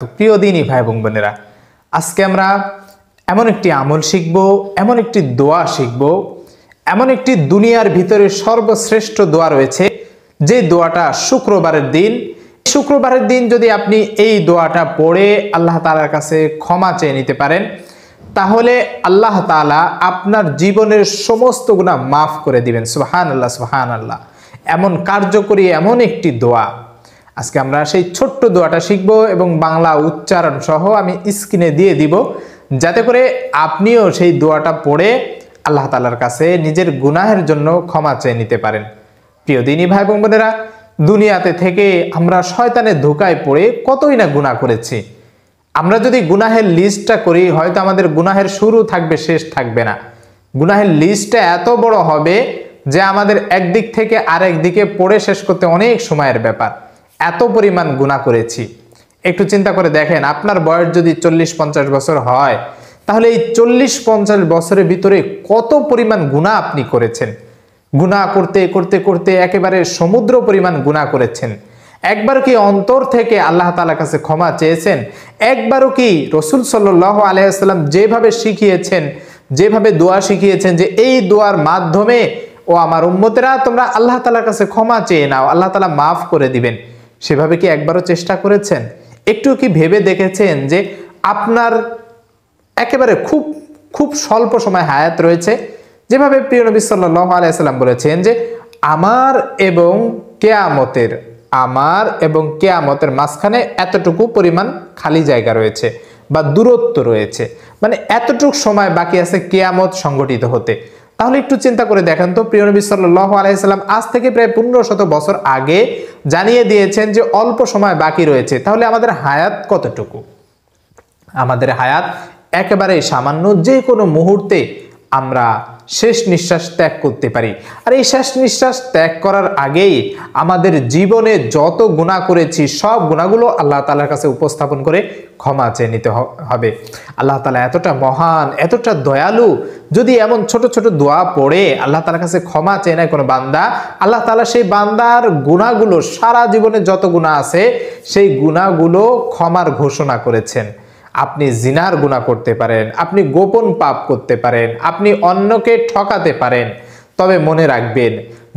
প্রিয় দিনী ভাই এবং বোনেরা, আজকে আমরা এমন একটি আমল শিখব, এমন একটি দোয়া শিখব, এমন একটি দুনিয়ার ভিতরে সর্বশ্রেষ্ঠ দোয়া রয়েছে যে দোয়াটা শুক্রবারের দিন যদি আপনি এই দোয়াটা পড়ে আল্লাহ তাআলার কাছে ক্ষমা চেয়ে নিতে পারেন, তাহলে আল্লাহ তাআলা আপনার জীবনের সমস্ত গুনাহ মাফ করে দিবেন। সুবহানাল্লাহ, সুবহানাল্লাহ। এমন কার্যকরী এমন একটি দোয়া আজকে আমরা সেই ছোট্ট দোয়াটা শিখব এবং বাংলা উচ্চারণ সহ আমি স্ক্রিনে দিয়ে দিব, যাতে করে আপনিও সেই দোয়াটা পড়ে আল্লাহ তাআলার কাছে নিজের গুনাহের জন্য ক্ষমা চেয়ে নিতে পারেন। প্রিয় দিনী ভাই এবং বোনেরা, দুনিয়াতে থেকে আমরা শয়তানের ধোঁকায় পড়ে কতই না গুনাহ করেছি। আমরা যদি গুনাহের লিস্টটা করি, হয়তো আমাদের গুনাহের শুরু থাকবে, শেষ থাকবে না। গুনাহের লিস্টটা এত বড় হবে যে আমাদের একদিক থেকে আরেক দিকে পড়ে শেষ করতে অনেক সময়ের ব্যাপার। এত পরিমাণ গুনাহ করেছি। একটু চিন্তা করে দেখেন, আপনার বয়স যদি 40-50 বছর হয়, তাহলে এই 40-50 বছরের ভিতরে কত পরিমাণ গুনাহ আপনি করেছেন। গুনাহ করতে করতে করতে একেবারে সমুদ্র পরিমাণ গুনাহ করেছেন। একবার কি অন্তর থেকে আল্লাহ তাআলার কাছে ক্ষমা চেয়েছেন? একবারও কি রাসূল সাল্লাল্লাহু আলাইহি ওয়াসাল্লাম যেভাবে শিখিয়েছেন, যেভাবে দোয়া শিখিয়েছেন যে এই দোয়ার মাধ্যমে ও আমার উম্মতেরা তোমরা আল্লাহ তাআলার কাছে ক্ষমা চেয়ে নাও, আল্লাহ তাআলা মাফ করে দিবেন, সেভাবে কি একবারও চেষ্টা করেছেন? একটু কি ভেবে দেখেছেন যে আপনার একেবারে খুব খুব স্বল্প সময় হায়াত রয়েছে? যেভাবে প্রিয় নবী সাল্লাল্লাহু আলাইহি ওয়াসাল্লাম বলেছেন যে আমার এবং কিয়ামতের মাঝখানে এতটুকু পরিমাণ খালি জায়গা রয়েছে বা দূরত্ব রয়েছে, মানে এতটুকু সময় বাকি আছে কিয়ামত সংগঠিত হতে। তাহলে একটু চিন্তা করে দেখেন তো, প্রিয় নবী সাল্লাল্লাহু আলাইহি ওয়াসাল্লাম আজ থেকে প্রায় 1500 বছর আগে জানিয়ে দিয়েছেন যে অল্প সময় বাকি রয়েছে। তাহলে আমাদের হায়াত কতটুকু? আমাদের হায়াত একেবারে সামান্য। যে কোনো মুহূর্তে আমরা শেষ নিঃশ্বাস ত্যাগ করতে পারি। আর এই শেষ নিঃশ্বাস ত্যাগ করার আগেই আমাদের জীবনে যত গুনাহ করেছি সব গুনাহগুলো আল্লাহ তাআলার কাছে উপস্থাপন করে ক্ষমা চেয়ে নিতে হবে। আল্লাহ তাআলা এতটা মহান, এতটা দয়ালু, যদি এমন ছোট ছোট দোয়া পড়ে আল্লাহ তাআলার কাছে ক্ষমা চেয়ে নেয় কোনো বান্দা, আল্লাহ তাআলা সেই বান্দার গুনাহগুলো, সারা জীবনে যত গুনাহ আছে সেই গুনাহগুলো ক্ষমার ঘোষণা করেছেন। আপনি জিনার গুনাহ করতে পারেন, আপনি গোপন পাপ করতে পারেন, আপনি অন্যকে ঠকাতে পারেন, তবে মনে রাখবেন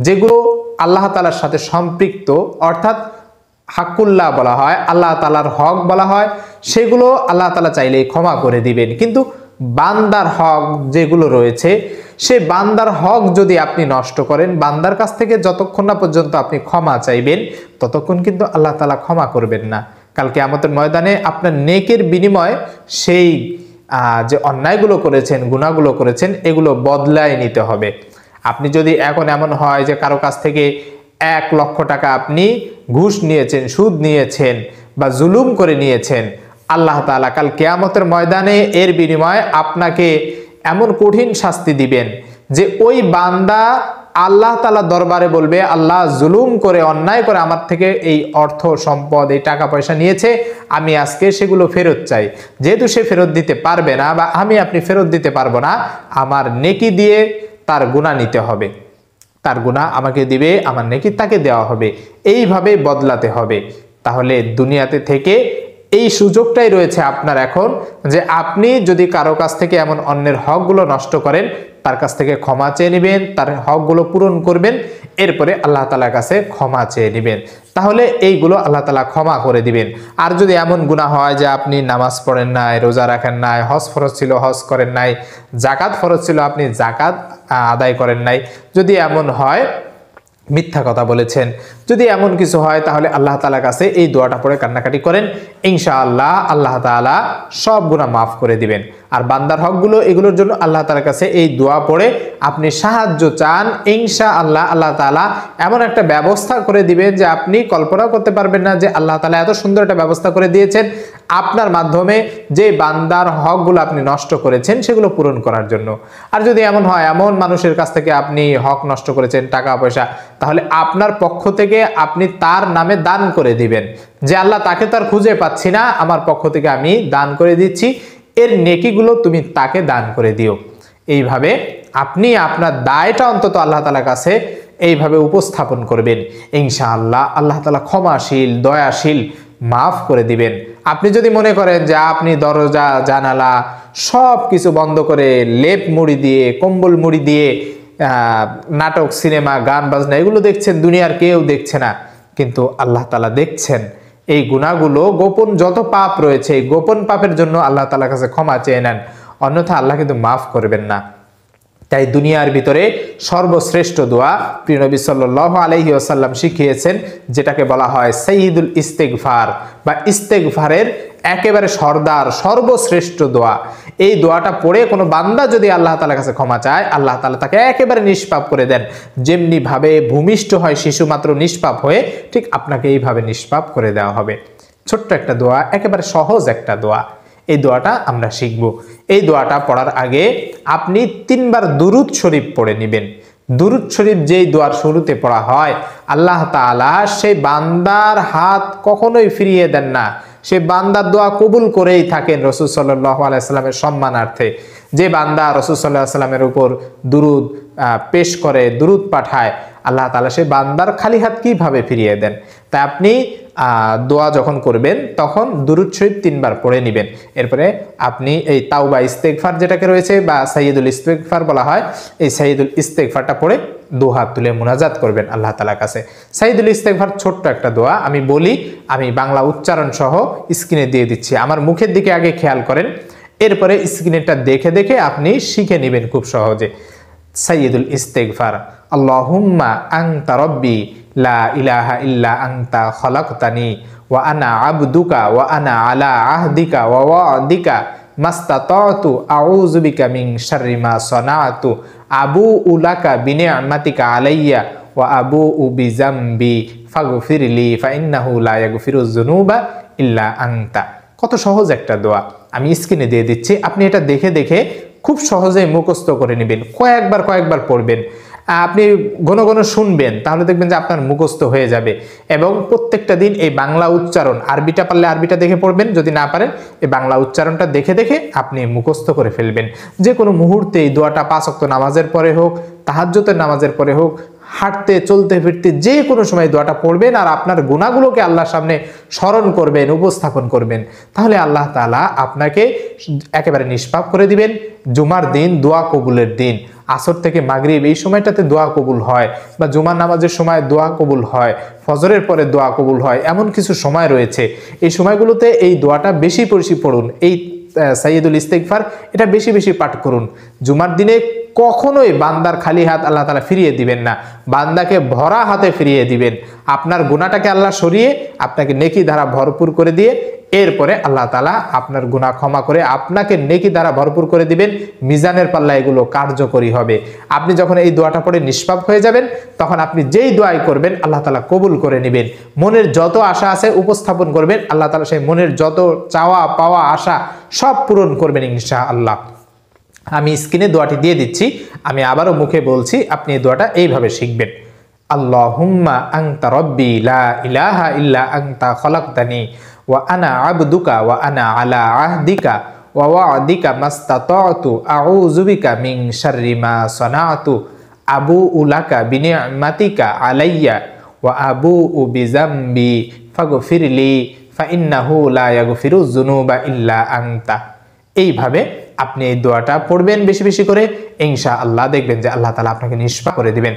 যেগুলো আল্লাহ তাআলার সাথে সম্পৃক্ত, অর্থাৎ হাক্কুল্লাহ বলা হয়, আল্লাহ তাআলার হক বলা হয়, সেগুলো আল্লাহ তাআলা চাইলেই ক্ষমা করে দিবেন। কিন্তু বান্দার হক যেগুলো রয়েছে, সেই বান্দার হক যদি আপনি নষ্ট করেন, বান্দার কাছ থেকে যতক্ষণ না পর্যন্ত আপনি ক্ষমা চাইবেন ততক্ষণ কিন্তু আল্লাহ তাআলা ক্ষমা করবেন না। কাল কিয়ামতের ময়দানে আপনার নেকের বিনিময়ে সেই যে অন্যায়গুলো করেছেন, গুনাহগুলো করেছেন, এগুলো বদলায় নিতে হবে। আপনি যদি এখন এমন হয় যে কারো কাছ থেকে 1 লক্ষ টাকা আপনি ঘুষ নিয়েছেন, সুদ নিয়েছেন বা জুলুম করে নিয়েছেন, আল্লাহ তাআলা কাল কিয়ামতের ময়দানে এর বিনিময়ে আপনাকে এমন কঠিন শাস্তি দিবেন যে ওই বান্দা আল্লাহ তাআলা দরবারে বলবে, আল্লাহ জুলুম করে, অন্যায় করে আমার থেকে এই অর্থ সম্পদ, এই টাকা পয়সা নিয়েছে, আমি আজকে সেগুলো ফেরত চাই। যেহেতু সে ফেরত দিতে পারবে না বা আপনি ফেরত দিতে পারবো না, আমার নেকি দিয়ে তার গুনাহ নিতে হবে। তার গুনাহ আমাকে দিবে, আমার নেকি তাকে দেওয়া হবে, এইভাবে বদলাতে হবে। তাহলে দুনিয়াতে থেকে এই সুযোগটাই রয়েছে আপনার এখন, যে আপনি যদি কারো কাছ থেকে এমন অন্যের হকগুলো নষ্ট করেন, তার কাছ থেকে ক্ষমা চেয়ে নেবেন, তার হকগুলো পূরণ করবেন, এরপরে আল্লাহ তাআলার কাছে ক্ষমা চেয়ে নেবেন। তাহলে এইগুলো আল্লাহ তাআলা ক্ষমা করে দিবেন। আর যদি এমন গুনাহ হয় যে আপনি নামাজ পড়েন নাই, রোজা রাখেন নাই, হজ ফরজ ছিল হজ করেন নাই, যাকাত ফরজ ছিল আপনি যাকাত আদায় করেন নাই, যদি এমন হয়, মিথ্যা কথা বলেছেন, যদি এমন কিছু হয়, তাহলে আল্লাহ তাআলার কাছে এই দোয়াটা পড়ে কান্নাকাটি করেন, ইনশাআল্লাহ আল্লাহ তাআলা সব গুনাহ মাফ করে দিবেন। আর বান্দার হকগুলো, এগুলোর জন্য আল্লাহ তাআলার কাছে এই দোয়া পড়ে আপনি সাহায্য চান, ইনশাআল্লাহ আল্লাহ তাআলা এমন একটা ব্যবস্থা করে দিবেন যে আপনি কল্পনা করতে পারবেন না যে আল্লাহ তাআলা এত সুন্দর একটা ব্যবস্থা করে দিয়েছেন আপনার মাধ্যমে, যে বান্দার হকগুলো আপনি নষ্ট করেছেন সেগুলো পূরণ করার জন্য। আর যদি এমন হয়, এমন মানুষের কাছ থেকে আপনি হক নষ্ট করেছেন, টাকা পয়সা, তাহলে আপনার পক্ষ থেকে আপনি তার নামে দান করে দিবেন, যে আল্লাহ তাকে তার খুঁজে পাচ্ছি না, আমার পক্ষ থেকে আমি দান করে দিচ্ছি, এর নেকিগুলো তুমি তাকে দান করে দিও। এইভাবে আপনি আপনার দায়টা অন্তত আল্লাহ তাআলার কাছে এইভাবে উপস্থাপন করবেন, ইনশাআল্লাহ আল্লাহ তাআলা ক্ষমাশীল, দয়াশীল, মাফ করে দিবেন। আপনি যদি মনে করেন যে আপনি দরজা জানালা সব কিছু বন্ধ করে লেপ মুড়ি দিয়ে কম্বল মুড়ি দিয়ে নাটক সিনেমা গান বাজনা এগুলো দেখছেন, দুনিয়ার কেউ দেখছে না, কিন্তু আল্লাহ তাআলা দেখছেন। এই গুনাহগুলো গোপন যত পাপ রয়েছে এই গোপন পাপের জন্য আল্লাহ তাআলার কাছে ক্ষমা চেয়ে নেন, অন্যথা আল্লাহ কিন্তু মাফ করবেন না। তাই দুনিয়ার ভিতরে সর্বশ্রেষ্ঠ দোয়া প্রিয় নবী সাল্লাল্লাহু আলাইহি ওয়াসাল্লাম শিখিয়েছেন, যেটাকে বলা হয় সাইয়্যিদুল ইস্তিগফার বা ইস্তেগফারের একেবারে সর্দার সর্বশ্রেষ্ঠ দোয়া। এই দোয়াটা পড়ে কোনো বান্দা যদি আল্লাহ তাআলার কাছে ক্ষমা চায়, আল্লাহ তাআলা তাকে একেবারে নিষ্পাপ করে দেন। যেমনি ভাবে ভূমিষ্ঠ হয় শিশু মাত্র নিষ্পাপ হয়ে, ঠিক আপনাকে এইভাবে নিষ্পাপ করে দেওয়া হবে। ছোট্ট একটা দোয়া, একেবারে সহজ একটা দোয়া। এই দোয়াটা আমরা শিখব। এই দোয়াটা পড়ার আগে আপনি 3 বার দুরূদ শরীফ পড়ে নেবেন। দুরূদ শরীফ যেই দোয়ার শুরুতে পড়া হয়, আল্লাহ তাআলা সেই বান্দার হাত কখনোই ফিরিয়ে দেন না, সে বান্দার দোয়া কবুল করেই থাকেন রাসূল সাল্লাল্লাহু আলাইহি সাল্লামের সম্মানার্থে। যে বান্দা রাসূল সাল্লাল্লাহু আলাইহি সাল্লামের উপর দুরূদ পেশ করে, দুরূদ পাঠায়, আল্লাহ তাআলা সেই বান্দার খালি হাত কিভাবে ফিরিয়ে দেন। তাই আপনি দোয়া যখন করবেন তখন দুরূদ শরীফ 3 বার পড়ে নেবেন। এরপরে আপনি এই তাওবা ইস্তেগফার যেটাকে রয়েছে বা সাইয়্যিদুল ইস্তেগফার বলা হয়, এই সাইয়্যিদুল ইস্তেগফারটা পড়ে 2 হাত তুলে মুনাজাত করবেন আল্লাহ তাআলার কাছে। সাইয়্যিদুল ইস্তেগফার ছোট্ট একটা দোয়া, আমি বলি, আমি বাংলা উচ্চারণ সহ স্ক্রিনে দিয়ে দিচ্ছি, আমার মুখের দিকে আগে খেয়াল করেন, এরপরে স্ক্রিনেরটা দেখে দেখে আপনি শিখে নেবেন খুব সহজে। সাইয়্যিদুল ইস্তেগফার, আল্লাহুম্মা আনতা রব্বি লা ইলাহা ইল্লা আনতা খলাকতানি ওয়া আনা আবদুকা ওয়া আনা আলা আহদিকা ওয়া ওয়াদিকা মাস্তাতাতু আউযু বিকা মিন শাররি মা সানাতু আবুউ লাকা বিনি'মাতিকা আলাইয়া ওয়া আবুউ বিযামবি ফাগফিরলি ফাইন্নাহু লা ইয়াগফিরুয যুনুবা ইল্লা আনতা। কত সহজ একটা দোয়া, আমি স্ক্রিনে দিয়ে দিচ্ছি, আপনি এটা দেখে দেখে খুব সহজেই মুখস্থ করে নেবেন। কয়েকবার পড়বেন, আপনি ঘন ঘন শুনবেন, তাহলে দেখবেন যে আপনার মুখস্থ হয়ে যাবে। এবং প্রত্যেকটা দিন এই বাংলা উচ্চারণ, আরবিটা পারলে আরবিটা দেখে পড়বেন, যদি না পারেন এই বাংলা উচ্চারণটা দেখে দেখে আপনি মুখস্থ করে ফেলবেন। যে কোনো মুহূর্তে এই দোয়াটা 5 ওয়াক্ত নামাজের পরে হোক, তাহাজ্জুদের নামাজের পরে হোক, হাঁটতে চলতে ফিরতে যে কোনো সময় দোয়াটা পড়বেন আর আপনার গুনাহগুলোকে আল্লাহর সামনে স্মরণ করবেন, উপস্থাপন করবেন, তাহলে আল্লাহ তাআলা আপনাকে একেবারে নিষ্পাপ করে দিবেন। জুমার দিন দোয়া কবুলের দিন, আসর থেকে মাগরিব এই সময়টাতে দোয়া কবুল হয়, বা জুমার নামাজের সময় দোয়া কবুল হয়, ফজরের পরে দোয়া কবুল হয়, এমন কিছু সময় রয়েছে। এই সময়গুলোতে এই দোয়াটা বেশি বেশি পড়ুন, এই সাইয়্যিদুল ইস্তেগফার এটা বেশি বেশি পাঠ করুন। জুমার দিনে কখনোই বান্দার খালি হাত আল্লাহ তাআলা ফিরিয়ে দিবেন না, বান্দাকে ভরা হাতে ফিরিয়ে দিবেন। আপনার গুনাহটাকে আল্লাহ সরিয়ে আপনাকে নেকি দ্বারা ভরপুর করে দিয়ে এরপরে আল্লাহ তাআলা আপনার গুনাহ ক্ষমা করে আপনাকে নেকি দ্বারা ভরপুর করে দিবেন। মিজানের পাল্লা এগুলো কার্যকরী হবে। আপনি যখন এই দোয়াটা পড়ে নিষ্পাপ হয়ে যাবেন, তখন আপনি যেই দোয়াই করবেন আল্লাহ তাআলা কবুল করে নেবেন। মনের যত আশা আছে উপস্থাপন করবেন, আল্লাহ তাআলা সেই মনের যত চাওয়া পাওয়া আশা সব পূরণ করবেন ইনশাআল্লাহ। আমি স্ক্রিনে দোয়াটি দিয়ে দিচ্ছি, আমি আবারও মুখে বলছি, আপনি এই দোয়াটা এইভাবে শিখবেন। আল্লাহুম্মা আনতা রব্বি লা ইলাহা ইল্লা আনতা খলাকতানি ওয়া আনা আবদুকা ওয়া আনা আলা আহদিকা ওয়া ওয়াদিকা মাস্তাতাতু আউযু বিকা মিন শাররি মা সানাতু আবুউ লাকা বিনি'মাতিকা আলাইয়া ওয়া আবুউ বিযামবি ফাগফিরলি ফাইন্নাহু লা ইয়াগফিরুয যুনুবা ইল্লা আনতা। এইভাবে আপনি এই দোয়াটা পড়বেন বেশি বেশি করে, ইনশাআল্লাহ দেখবেন যে আল্লাহ তাআলা আপনাকে নিষ্পাপ করে দিবেন।